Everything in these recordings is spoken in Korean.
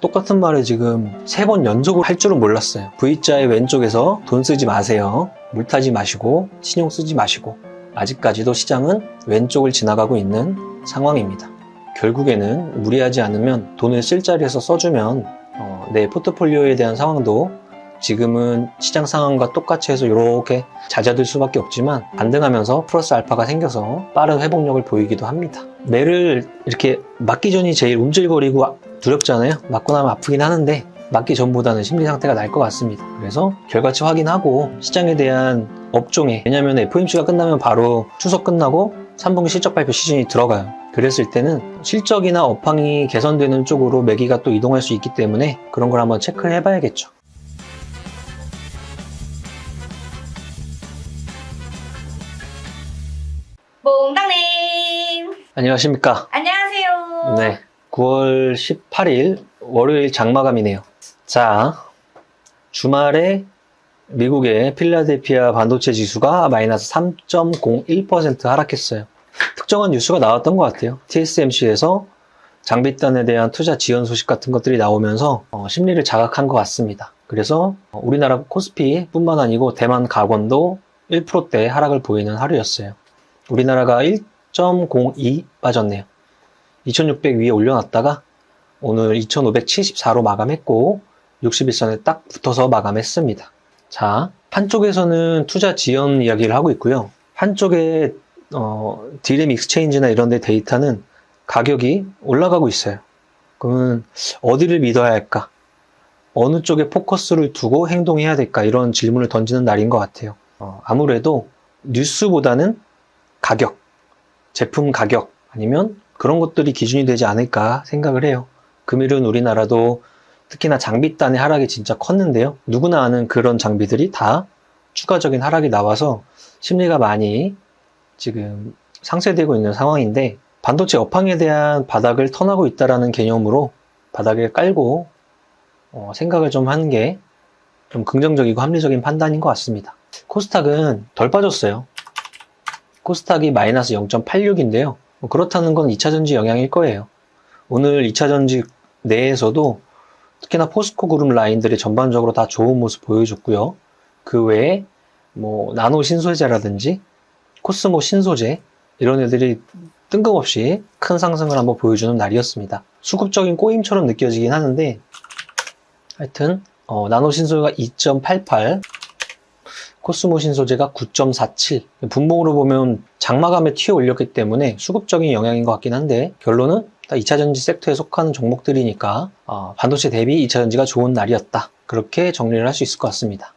똑같은 말을 지금 3번 연속으로 할 줄은 몰랐어요. V자의 왼쪽에서 돈 쓰지 마세요. 물 타지 마시고 신용 쓰지 마시고, 아직까지도 시장은 왼쪽을 지나가고 있는 상황입니다. 결국에는 무리하지 않으면 돈을 쓸 자리에서 써주면 내 포트폴리오에 대한 상황도 지금은 시장 상황과 똑같이 해서 이렇게 잦아들 수밖에 없지만 반등하면서 플러스 알파가 생겨서 빠른 회복력을 보이기도 합니다. 매를 이렇게 맞기 전이 제일 움찔거리고 두렵잖아요. 맞고 나면 아프긴 하는데 맞기 전보다는 심리 상태가 나을 것 같습니다. 그래서 결과치 확인하고 시장에 대한 업종에, 왜냐하면 FOMC가 끝나면 바로 추석 끝나고 3분기 실적 발표 시즌이 들어가요. 그랬을 때는 실적이나 업황이 개선되는 쪽으로 매기가 또 이동할 수 있기 때문에 그런 걸 한번 체크를 해봐야겠죠. 몽땅님 안녕하십니까. 안녕하세요. 네, 9월 18일 월요일 장마감이네요. 자, 주말에 미국의 필라델피아 반도체 지수가 마이너스 3.01% 하락했어요. 특정한 뉴스가 나왔던 것 같아요. TSMC에서 장비단에 대한 투자 지연 소식 같은 것들이 나오면서 심리를 자극한 것 같습니다. 그래서 우리나라 코스피 뿐만 아니고 대만 가권도 1%대 하락을 보이는 하루였어요. 우리나라가 1.02 빠졌네요. 2600 위에 올려놨다가 오늘 2574로 마감했고 61선에 딱 붙어서 마감했습니다. 자, 한쪽에서는 투자 지연 이야기를 하고 있고요. 한쪽에 디램 익스체인지나 이런 데 데이터는 가격이 올라가고 있어요. 그러면 어디를 믿어야 할까? 어느 쪽에 포커스를 두고 행동해야 될까? 이런 질문을 던지는 날인 것 같아요. 아무래도 뉴스보다는 가격, 제품 가격 아니면 그런 것들이 기준이 되지 않을까 생각을 해요. 금일은 우리나라도 특히나 장비단의 하락이 진짜 컸는데요. 누구나 아는 그런 장비들이 다 추가적인 하락이 나와서 심리가 많이 지금 상쇄되고 있는 상황인데, 반도체 업황에 대한 바닥을 턴하고 있다는 개념으로 바닥을 깔고 생각을 좀 하는 게 좀 긍정적이고 합리적인 판단인 것 같습니다. 코스닥은 덜 빠졌어요. 코스닥이 마이너스 0.86인데요. 그렇다는 건 2차전지 영향일 거예요. 오늘 2차전지 내에서도 특히나 포스코 그룹 라인들이 전반적으로 다 좋은 모습 보여줬고요. 그 외에 나노 신소재라든지 코스모 신소재 이런 애들이 뜬금없이 큰 상승을 한번 보여주는 날이었습니다. 수급적인 꼬임처럼 느껴지긴 하는데 하여튼 나노 신소재가 2.88, 코스모 신소재가 9.47, 분봉으로 보면 장마감에 튀어 올렸기 때문에 수급적인 영향인 것 같긴 한데 결론은 2차전지 섹터에 속하는 종목들이니까 반도체 대비 2차전지가 좋은 날이었다. 그렇게 정리를 할 수 있을 것 같습니다.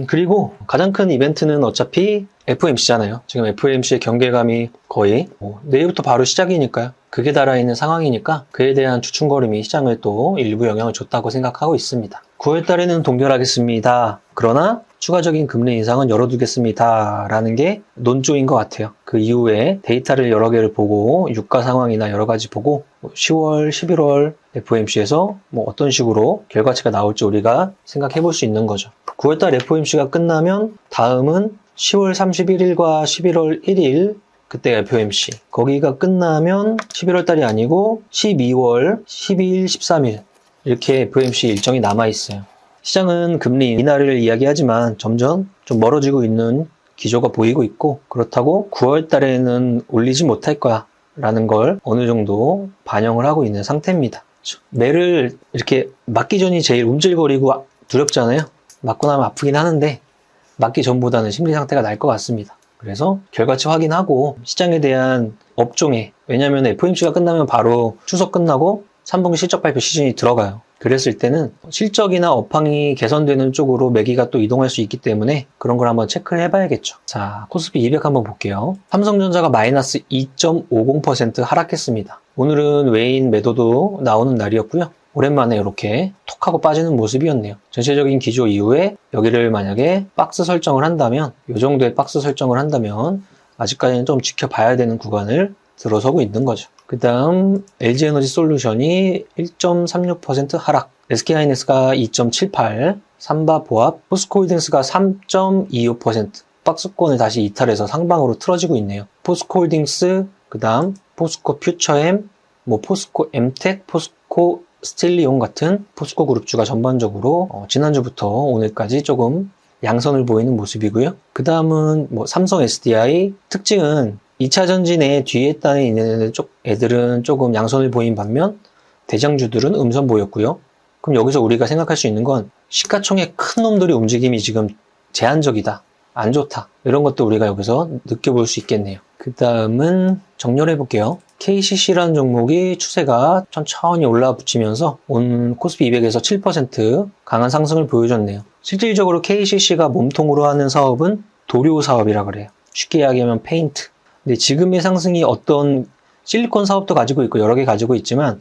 그리고 가장 큰 이벤트는 어차피 FOMC잖아요. 지금 FOMC의 경계감이 거의 내일부터 바로 시작이니까요. 그게 달아있는 상황이니까 그에 대한 주춤거림이 시장을 또 일부 영향을 줬다고 생각하고 있습니다. 9월 달에는 동결하겠습니다. 그러나 추가적인 금리 인상은 열어두겠습니다. 라는 게 논조인 것 같아요. 그 이후에 데이터를 여러 개를 보고 유가 상황이나 여러 가지 보고 10월, 11월 FOMC에서 어떤 식으로 결과치가 나올지 우리가 생각해 볼 수 있는 거죠. 9월달 FOMC가 끝나면 다음은 10월 31일과 11월 1일 그때 FOMC. 거기가 끝나면 11월 달이 아니고 12월 12일, 13일 이렇게 FOMC 일정이 남아있어요. 시장은 금리 인하를 이야기하지만 점점 좀 멀어지고 있는 기조가 보이고 있고, 그렇다고 9월 달에는 올리지 못할 거야 라는 걸 어느 정도 반영을 하고 있는 상태입니다. 매를 이렇게 맞기 전이 제일 움찔거리고 두렵잖아요. 맞고 나면 아프긴 하는데 맞기 전보다는 심리 상태가 나을 것 같습니다. 그래서 결과치 확인하고 시장에 대한 업종에, 왜냐하면 FOMC가 끝나면 바로 추석 끝나고 3분기 실적 발표 시즌이 들어가요. 그랬을 때는 실적이나 업황이 개선되는 쪽으로 매기가 또 이동할 수 있기 때문에 그런 걸 한번 체크를 해봐야겠죠. 자, 코스피 200 한번 볼게요. 삼성전자가 마이너스 2.50% 하락했습니다. 오늘은 외인 매도도 나오는 날이었고요. 오랜만에 이렇게 톡 하고 빠지는 모습이었네요. 전체적인 기조 이후에 여기를 만약에 박스 설정을 한다면, 이 정도의 박스 설정을 한다면 아직까지는 좀 지켜봐야 되는 구간을 들어서고 있는 거죠. 그 다음 LG에너지솔루션이 1.36% 하락, SK하이닉스가 2.78, 삼바보합, 포스코홀딩스가 3.25%, 박스권을 다시 이탈해서 상방으로 틀어지고 있네요. 포스코홀딩스, 그 다음 포스코 퓨처엠, 포스코 엠텍, 포스코 스틸리온 같은 포스코 그룹주가 전반적으로 지난주부터 오늘까지 조금 양선을 보이는 모습이고요. 그 다음은 삼성 SDI 특징은 2차 전진에 뒤에 단에 있는 애들은 조금 양선을 보인 반면 대장주들은 음선 보였고요. 그럼 여기서 우리가 생각할 수 있는 건 시가총액 큰 놈들의 움직임이 지금 제한적이다, 안 좋다, 이런 것도 우리가 여기서 느껴볼 수 있겠네요. 그 다음은 정렬해 볼게요. KCC라는 종목이 추세가 천천히 올라붙이면서 온 코스피 200에서 7% 강한 상승을 보여줬네요. 실질적으로 KCC가 몸통으로 하는 사업은 도료 사업이라 그래요. 쉽게 이야기하면 페인트. 근데 지금의 상승이 어떤 실리콘 사업도 가지고 있고 여러 개 가지고 있지만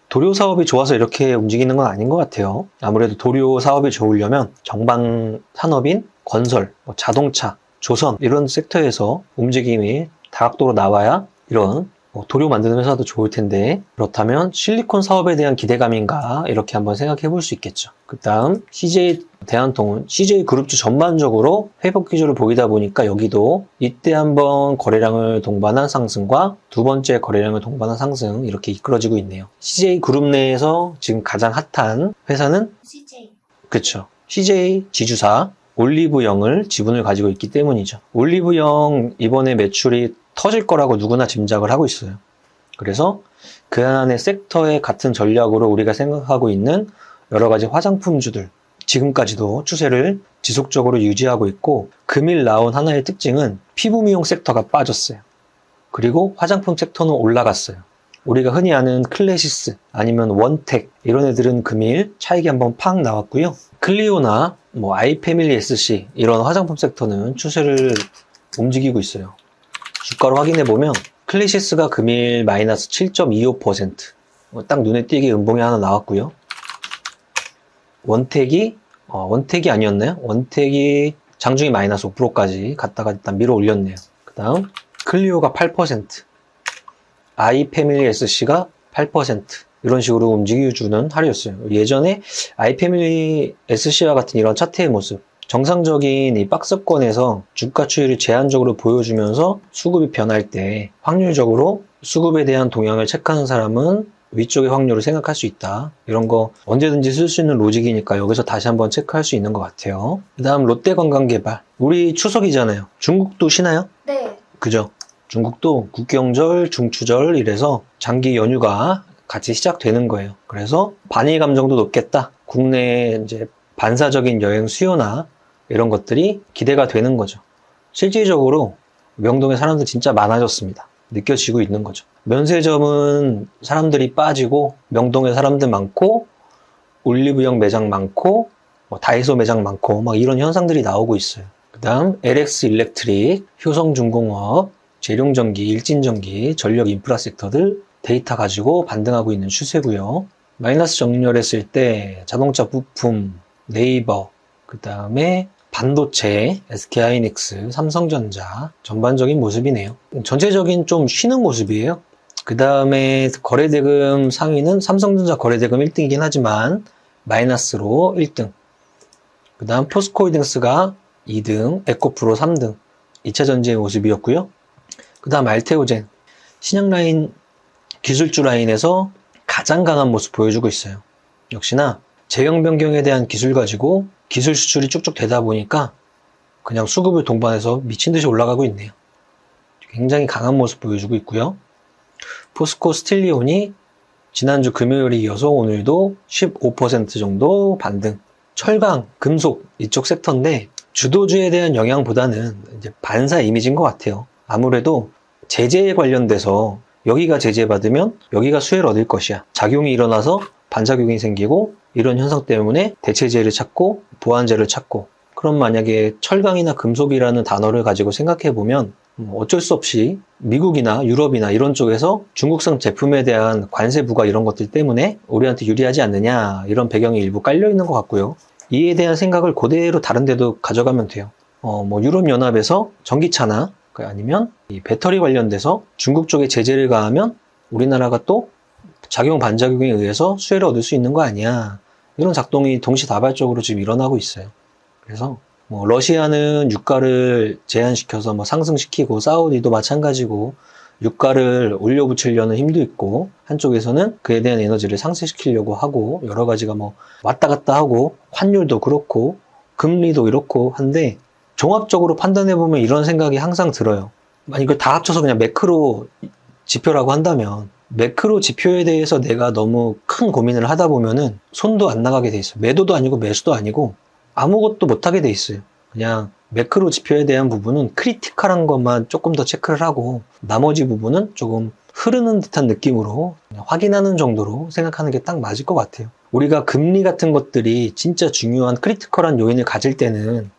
도료 사업이 좋아서 이렇게 움직이는 건 아닌 것 같아요. 아무래도 도료 사업이 좋으려면 정방 산업인 건설, 자동차, 조선 이런 섹터에서 움직임이 다각도로 나와야 이런 도료 만드는 회사도 좋을 텐데, 그렇다면 실리콘 사업에 대한 기대감인가 이렇게 한번 생각해 볼 수 있겠죠. 그 다음 CJ 대한통운, CJ 그룹주 전반적으로 회복 기조를 보이다 보니까 여기도 이때 한번 거래량을 동반한 상승과 두 번째 거래량을 동반한 상승 이렇게 이끌어지고 있네요. CJ 그룹 내에서 지금 가장 핫한 회사는 CJ. 그렇죠. CJ 지주사 올리브영을 지분을 가지고 있기 때문이죠. 올리브영 이번에 매출이 터질 거라고 누구나 짐작을 하고 있어요. 그래서 그 안에 섹터의 같은 전략으로 우리가 생각하고 있는 여러 가지 화장품주들 지금까지도 추세를 지속적으로 유지하고 있고, 금일 나온 하나의 특징은 피부 미용 섹터가 빠졌어요. 그리고 화장품 섹터는 올라갔어요. 우리가 흔히 아는 클래시스 아니면 원텍 이런 애들은 금일 차익이 한번 팍 나왔고요. 클리오나 아이패밀리 SC 이런 화장품 섹터는 추세를 움직이고 있어요. 주가로 확인해 보면 클래시스가 금일 마이너스 7.25%, 딱 눈에 띄게 음봉이 하나 나왔고요. 원텍이 아니었나요? 원텍이 장중에 마이너스 5%까지 갔다가 일단 밀어 올렸네요. 그 다음 클리오가 8%, 아이패밀리 SC가 8%, 이런 식으로 움직여주는 하루였어요. 예전에 아이패밀리 SC와 같은 이런 차트의 모습, 정상적인 이 박스권에서 주가 추이를 제한적으로 보여주면서 수급이 변할 때 확률적으로 수급에 대한 동향을 체크하는 사람은 위쪽의 확률을 생각할 수 있다. 이런 거 언제든지 쓸 수 있는 로직이니까 여기서 다시 한번 체크할 수 있는 것 같아요. 그 다음 롯데관광개발. 우리 추석이잖아요. 중국도 쉬나요? 네. 그죠? 중국도 국경절, 중추절 이래서 장기 연휴가 같이 시작되는 거예요. 그래서 반일 감정도 높겠다. 국내 이제 반사적인 여행 수요나 이런 것들이 기대가 되는 거죠. 실질적으로 명동에 사람들 진짜 많아졌습니다. 느껴지고 있는 거죠. 면세점은 사람들이 빠지고 명동에 사람들 많고 올리브영 매장 많고 다이소 매장 많고 막 이런 현상들이 나오고 있어요. 그 다음 LX 일렉트릭, 효성중공업, 재룡전기, 일진전기, 전력 인프라 섹터들 데이터 가지고 반등하고 있는 추세고요. 마이너스 정렬했을 때 자동차 부품, 네이버, 그 다음에 반도체, SK하이닉스, 삼성전자 전반적인 모습이네요. 전체적인 좀 쉬는 모습이에요. 그 다음에 거래대금 상위는 삼성전자 거래대금 1등이긴 하지만 마이너스로 1등. 그 다음 포스코홀딩스가 2등, 에코프로 3등. 2차 전지의 모습이었고요. 그 다음 알테오젠, 신약라인 기술주 라인에서 가장 강한 모습 보여주고 있어요. 역시나 제형 변경에 대한 기술 가지고 기술 수출이 쭉쭉 되다 보니까 그냥 수급을 동반해서 미친 듯이 올라가고 있네요. 굉장히 강한 모습 보여주고 있고요. 포스코 스틸리온이 지난주 금요일에 이어서 오늘도 15% 정도 반등. 철강, 금속 이쪽 섹터인데 주도주에 대한 영향보다는 이제 반사 이미지인 것 같아요. 아무래도 제재에 관련돼서 여기가 제재받으면 여기가 수혜를 얻을 것이야. 작용이 일어나서 반작용이 생기고 이런 현상 때문에 대체재를 찾고 보완재를 찾고, 그럼 만약에 철강이나 금속이라는 단어를 가지고 생각해보면 어쩔 수 없이 미국이나 유럽이나 이런 쪽에서 중국산 제품에 대한 관세 부과 이런 것들 때문에 우리한테 유리하지 않느냐 이런 배경이 일부 깔려 있는 것 같고요. 이에 대한 생각을 그대로 다른 데도 가져가면 돼요. 유럽연합에서 전기차나 아니면 이 배터리 관련돼서 중국 쪽에 제재를 가하면 우리나라가 또 작용 반작용에 의해서 수혜를 얻을 수 있는 거 아니야. 이런 작동이 동시다발적으로 지금 일어나고 있어요. 그래서 러시아는 유가를 제한시켜서 상승시키고 사우디도 마찬가지고 유가를 올려붙이려는 힘도 있고 한쪽에서는 그에 대한 에너지를 상쇄시키려고 하고 여러 가지가 뭐 왔다 갔다 하고 환율도 그렇고 금리도 이렇고 한데 종합적으로 판단해보면 이런 생각이 항상 들어요. 만약 이걸 다 합쳐서 그냥 매크로 지표라고 한다면 매크로 지표에 대해서 내가 너무 큰 고민을 하다 보면은 손도 안 나가게 돼 있어요. 매도도 아니고 매수도 아니고 아무것도 못하게 돼 있어요. 그냥 매크로 지표에 대한 부분은 크리티컬한 것만 조금 더 체크를 하고 나머지 부분은 조금 흐르는 듯한 느낌으로 그냥 확인하는 정도로 생각하는 게 딱 맞을 것 같아요. 우리가 금리 같은 것들이 진짜 중요한 크리티컬한 요인을 가질 때는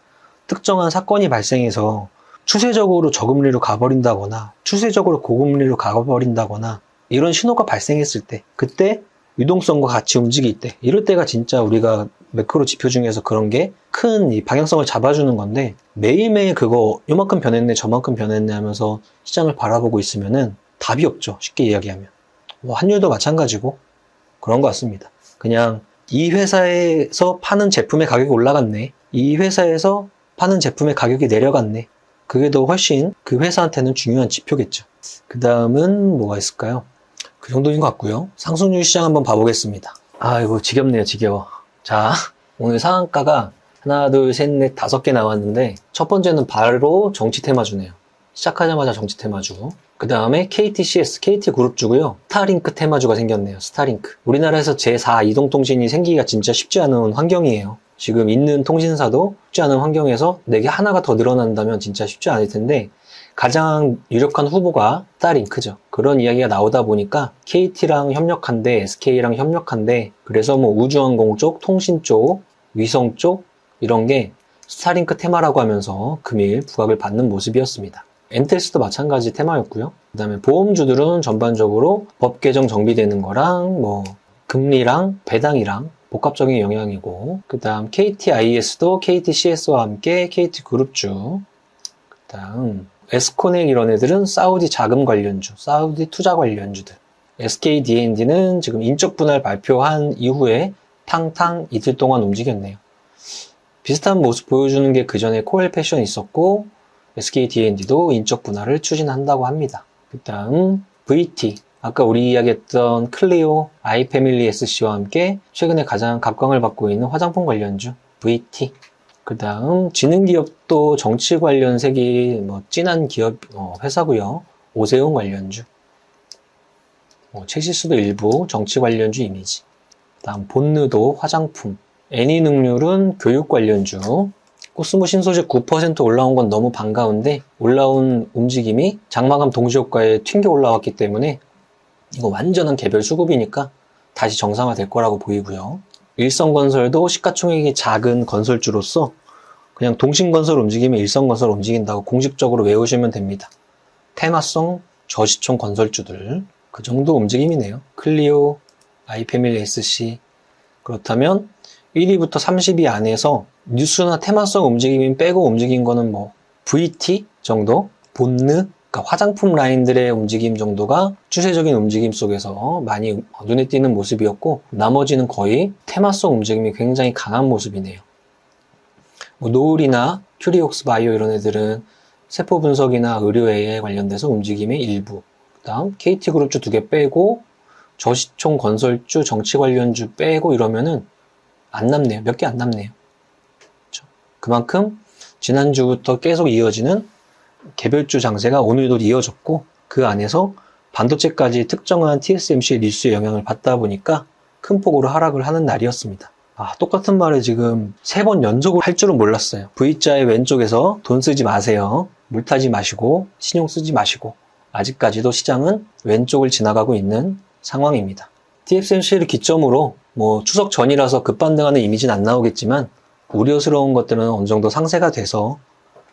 특정한 사건이 발생해서 추세적으로 저금리로 가버린다거나 추세적으로 고금리로 가버린다거나 이런 신호가 발생했을 때 그때 유동성과 같이 움직일 때 이럴 때가 진짜 우리가 매크로 지표 중에서 그런 게 큰 이 방향성을 잡아주는 건데 매일매일 그거 요만큼 변했네 저만큼 변했네 하면서 시장을 바라보고 있으면은 답이 없죠. 쉽게 이야기하면 뭐 환율도 마찬가지고 그런 것 같습니다. 그냥 이 회사에서 파는 제품의 가격이 올라갔네 이 회사에서 파는 제품의 가격이 내려갔네 그게 더 훨씬 그 회사한테는 중요한 지표겠죠. 그 다음은 뭐가 있을까요? 그 정도인 것 같고요. 상승률 시장 한번 봐보겠습니다. 이거 지겹네요, 지겨워. 자, 오늘 상한가가 하나, 둘, 셋, 넷, 5개 나왔는데 첫 번째는 바로 정치 테마주네요. 시작하자마자 정치 테마주. 그 다음에 KTCS, KT그룹주고요. 스타링크 테마주가 생겼네요. 스타링크. 우리나라에서 제4 이동통신이 생기기가 진짜 쉽지 않은 환경이에요. 지금 있는 통신사도 쉽지 않은 환경에서 4개 하나가 더 늘어난다면 진짜 쉽지 않을 텐데 가장 유력한 후보가 스타링크죠. 그런 이야기가 나오다 보니까 KT랑 협력한데 SK랑 협력한데 그래서 뭐 우주항공 쪽, 통신 쪽, 위성 쪽 이런 게 스타링크 테마라고 하면서 금일 부각을 받는 모습이었습니다. 엔텔스도 마찬가지 테마였고요. 그 다음에 보험주들은 전반적으로 법 개정 정비되는 거랑 뭐 금리랑 배당이랑 복합적인 영향이고 그 다음 KTIS도 KTCS와 함께 KT그룹주 그 다음 에스코넥 이런 애들은 사우디 자금 관련주, 사우디 투자 관련주들 SKD&D는 지금 인적 분할 발표한 이후에 탕탕 이틀 동안 움직였네요. 비슷한 모습 보여주는 게 그 전에 코엘 패션이 있었고 SKD&D도 인적 분할을 추진한다고 합니다. 그 다음 VT 아까 우리 이야기했던 클리오, 아이패밀리 SC와 함께 최근에 가장 각광을 받고 있는 화장품 관련주 VT 그 다음 지능기업도 정치 관련 색이 진한 기업 회사고요. 오세훈 관련주 체시스도 일부 정치 관련주 이미지 그 다음 본느도 화장품 애니능률은 교육 관련주 코스모 신소재 9% 올라온 건 너무 반가운데 올라온 움직임이 장마감 동시효과에 튕겨 올라왔기 때문에 이거 완전한 개별 수급이니까 다시 정상화 될 거라고 보이고요. 일성건설도 시가총액이 작은 건설주로서 그냥 동신건설 움직이면 일성건설 움직인다고 공식적으로 외우시면 됩니다. 테마성 저시총 건설주들 그 정도 움직임이네요. 클리오, 아이패밀리 SC 그렇다면 1위부터 30위 안에서 뉴스나 테마성 움직임 빼고 움직인 거는 뭐 VT 정도? 본느? 그러니까 화장품 라인들의 움직임 정도가 추세적인 움직임 속에서 많이 눈에 띄는 모습이었고 나머지는 거의 테마성 움직임이 굉장히 강한 모습이네요. 뭐 노을이나 큐리옥스 바이오 이런 애들은 세포 분석이나 의료 AI 관련돼서 움직임의 일부 그 다음 KT그룹주 2개 빼고 저시총 건설주 정치 관련주 빼고 이러면은 안 남네요. 몇 개 안 남네요. 그렇죠? 그만큼 지난주부터 계속 이어지는 개별주 장세가 오늘도 이어졌고 그 안에서 반도체까지 특정한 TSMC 뉴스의 영향을 받다 보니까 큰 폭으로 하락을 하는 날이었습니다. 똑같은 말을 지금 3번 연속으로 할 줄은 몰랐어요. V자의 왼쪽에서 돈 쓰지 마세요. 물 타지 마시고 신용 쓰지 마시고 아직까지도 시장은 왼쪽을 지나가고 있는 상황입니다. TSMC를 기점으로 뭐 추석 전이라서 급반등하는 이미지는 안 나오겠지만 우려스러운 것들은 어느 정도 상쇄가 돼서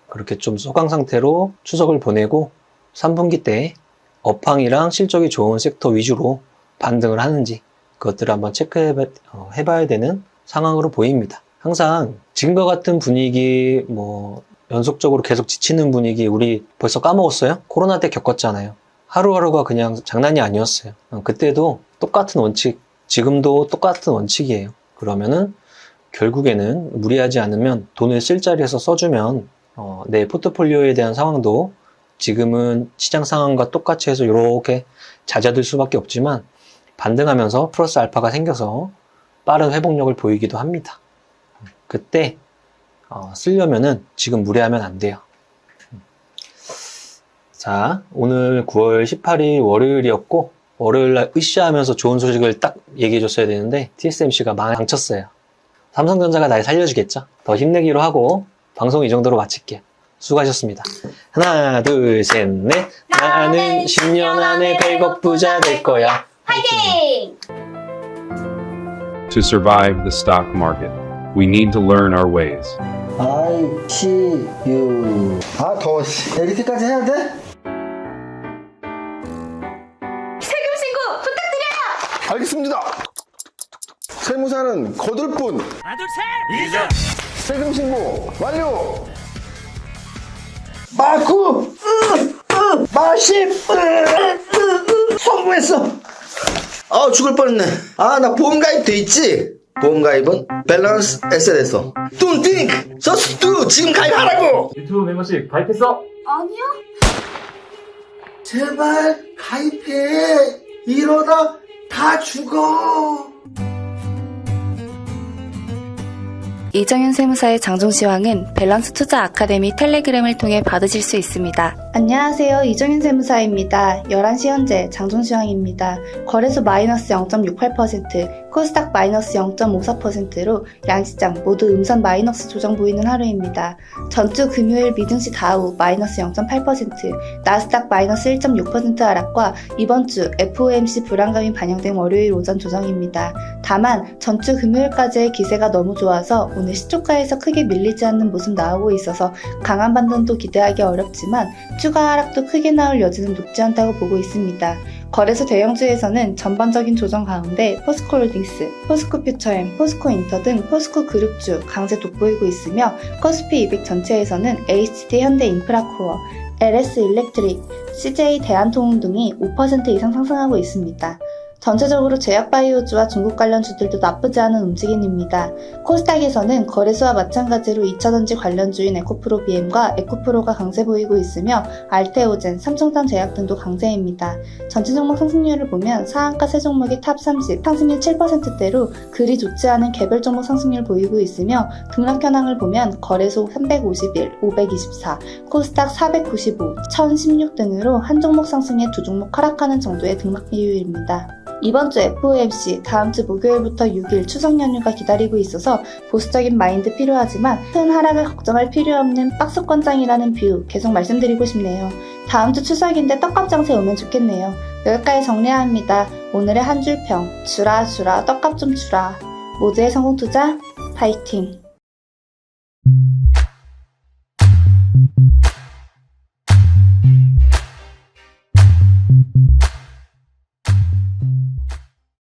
그렇게 좀 소강 상태로 추석을 보내고 3분기 때 업황이랑 실적이 좋은 섹터 위주로 반등을 하는지 그것들을 한번 체크해봐야 되는 상황으로 보입니다. 항상 지금과 같은 분위기 연속적으로 계속 지치는 분위기 우리 벌써 까먹었어요? 코로나 때 겪었잖아요. 하루하루가 그냥 장난이 아니었어요. 그때도 똑같은 원칙, 지금도 똑같은 원칙이에요. 그러면은 결국에는 무리하지 않으면 돈을 쓸 자리에서 써주면 내 포트폴리오에 대한 상황도 지금은 시장 상황과 똑같이 해서 이렇게 잦아들 수밖에 없지만 반등하면서 플러스 알파가 생겨서 빠른 회복력을 보이기도 합니다. 그때 쓰려면은 지금 무리하면 안 돼요. 자, 오늘 9월 18일 월요일이었고 월요일날 으쌰하면서 좋은 소식을 딱 얘기해 줬어야 되는데 TSMC가 망쳤어요. 삼성전자가 날 살려주겠죠. 더 힘내기로 하고 방송 이 정도로 마칠게요. 수고하셨습니다. 하나, 둘, 셋, 넷. 나는 10년 안에 100억 부자 될 거야. 화이팅! To survive the stock market, we need to learn our ways. I see you. 아, 더워. 에디트까지 해야 돼? 세금 신고 부탁드려요! 알겠습니다. 세무사는 거둘 뿐. 세금 신고 완료. 마구 마십 성공했어. 아, 죽을 뻔했네. 아, 나 보험가입 돼 있지? 보험가입은 밸런스 에셋에서. Don't think, just do. 지금 가입하라고. 유튜브 멤버십 가입했어? 아니요? 제발 가입해. 이러다 다 죽어. 이정현 세무사의 장종시황은 밸런스 투자 아카데미 텔레그램을 통해 받으실 수 있습니다. 안녕하세요. 이정현 세무사입니다. 11시 현재 장종시황입니다. 거래소 마이너스 0.68%, 코스닥 마이너스 0.54%로 양시장 모두 음선 마이너스 조정 보이는 하루입니다. 전주 금요일 미증시 다우 마이너스 0.8%, 나스닥 마이너스 1.6% 하락과 이번 주 FOMC 불안감이 반영된 월요일 오전 조정입니다. 다만 전주 금요일까지의 기세가 너무 좋아서 오늘 시초가에서 크게 밀리지 않는 모습 나오고 있어서 강한 반등도 기대하기 어렵지만 추가 하락도 크게 나올 여지는 높지 않다고 보고 있습니다. 거래소 대형주에서는 전반적인 조정 가운데 포스코홀딩스, 포스코퓨처엠, 포스코인터 등 포스코 그룹주 강세 돋보이고 있으며 코스피 200 전체에서는 HT 현대인프라코어, LS 일렉트릭, CJ 대한통운 등이 5% 이상 상승하고 있습니다. 전체적으로 제약바이오주와 중국 관련주들도 나쁘지 않은 움직임입니다. 코스닥에서는 거래소와 마찬가지로 2차전지 관련주인 에코프로 BM과 에코프로가 강세 보이고 있으며 알테오젠, 삼성탄 제약 등도 강세입니다. 전체 종목 상승률을 보면 상한가 세 종목이 탑 30, 상승률 7%대로 그리 좋지 않은 개별 종목 상승률 보이고 있으며 등락 현황을 보면 거래소 351, 524, 코스닥 495, 1016 등으로 한 종목 상승에 두 종목 하락하는 정도의 등락 비율입니다. 이번 주 FOMC 다음 주 목요일부터 6일 추석 연휴가 기다리고 있어서 보수적인 마인드 필요하지만 큰 하락을 걱정할 필요 없는 박스권장이라는 뷰 계속 말씀드리고 싶네요. 다음 주 추석인데 떡값 장세 오면 좋겠네요. 여기까지 정리해야 합니다. 오늘의 한 줄 평. 주라 떡값 좀 주라. 모두의 성공 투자 파이팅!